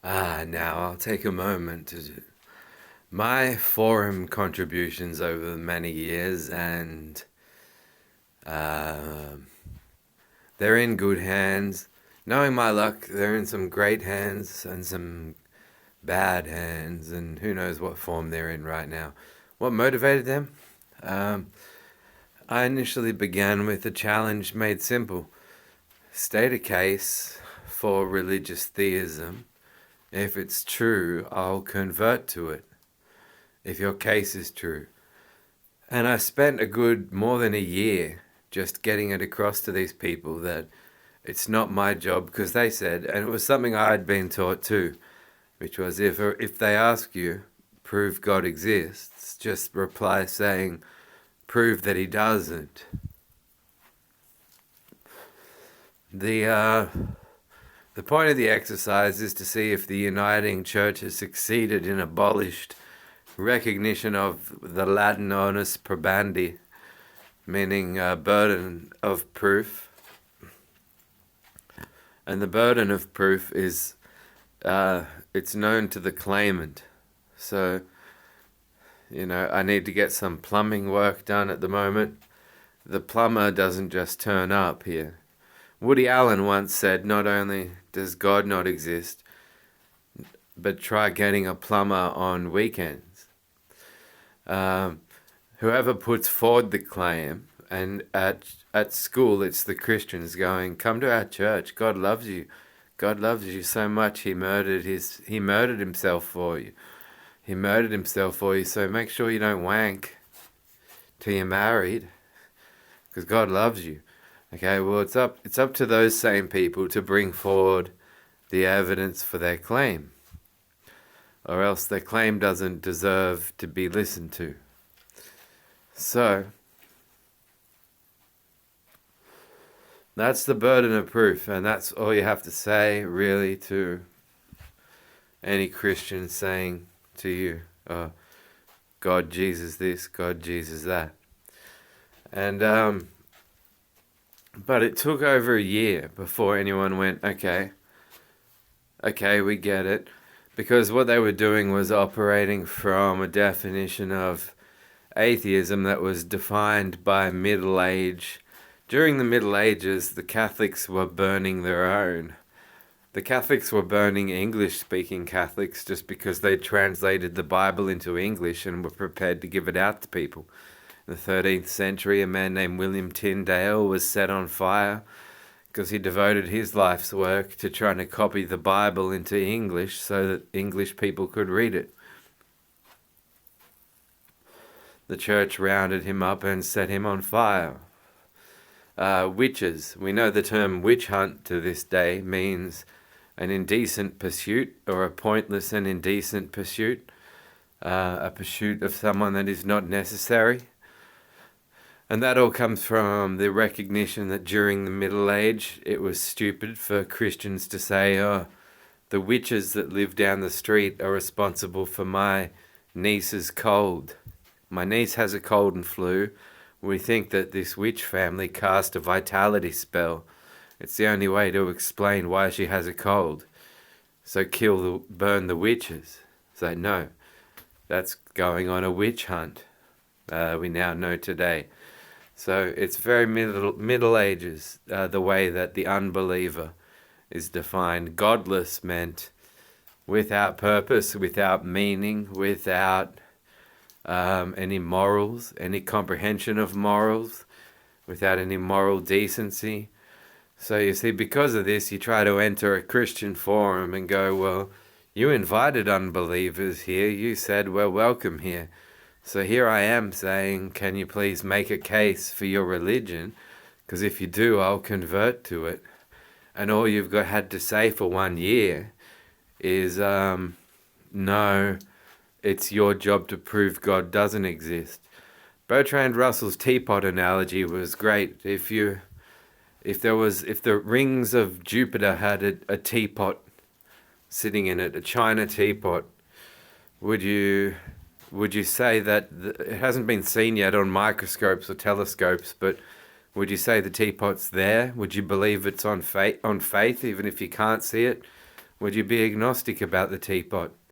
Now I'll take a moment to my forum contributions over many years, and uh, they're in good hands. Knowing my luck, they're in some great hands and some bad hands, and who knows what form they're in right now. What motivated them? Um, I initially began with a challenge made simple: state a case for religious theism. If it's true, I'll convert to it. If your case is true. And I spent a good more than a year just getting it across to these people that it's not my job, because they said, and it was something I had been taught too, which was if they ask you, prove God exists, just reply saying, prove that he doesn't. The the point of the exercise is to see if the uniting church has succeeded in abolished recognition of the Latin onus proBandi, meaning burden of proof. And the burden of proof is, it's known to the claimant. So, I need to get some plumbing work done at the moment. The plumber doesn't just turn up here. Woody Allen once said, not only does God not exist, but try getting a plumber on weekends. Whoever puts forward the claim, and at school it's the Christians going, come to our church, God loves you. God loves you so much he murdered himself for you. He murdered himself for you, so make sure you don't wank till you're married, because God loves you. Okay, well, it's up to those same people to bring forward the evidence for their claim, or else their claim doesn't deserve to be listened to. So, that's the burden of proof, and that's all you have to say, really, to any Christian saying to you, oh, God, Jesus this, God, Jesus that. And, but it took over a year before anyone went, okay, we get it. Because what they were doing was operating from a definition of atheism that was defined by Middle Age. During the Middle Ages, the Catholics were burning their own. The Catholics were burning English-speaking Catholics just because they translated the Bible into English and were prepared to give it out to people. In the 13th century, a man named William Tyndale was set on fire because he devoted his life's work to trying to copy the Bible into English so that English people could read it. The church rounded him up and set him on fire. Witches. We know the term witch hunt to this day means an indecent pursuit, or a pointless and indecent pursuit. A pursuit of someone that is not necessary. And that all comes from the recognition that during the Middle Age, it was stupid for Christians to say, oh, the witches that live down the street are responsible for my niece's cold. My niece has a cold and flu. We think that this witch family cast a vitality spell. It's the only way to explain why she has a cold. So burn the witches. So no, that's going on a witch hunt. We now know today. So it's very Middle Ages, the way that the unbeliever is defined. Godless meant without purpose, without meaning, without any morals, any comprehension of morals, without any moral decency. So you see, because of this, you try to enter a Christian forum and go, well, you invited unbelievers here. You said we're welcome here. So here I am saying, can you please make a case for your religion? Because if you do, I'll convert to it. And all you've had to say for 1 year is, no, it's your job to prove God doesn't exist. Bertrand Russell's teapot analogy was great. If the rings of Jupiter had a teapot sitting in it, a china teapot, would you say that it hasn't been seen yet on microscopes or telescopes, but would you say the teapot's there? Would you believe it's on faith even if you can't see it? Would you be agnostic about the teapot?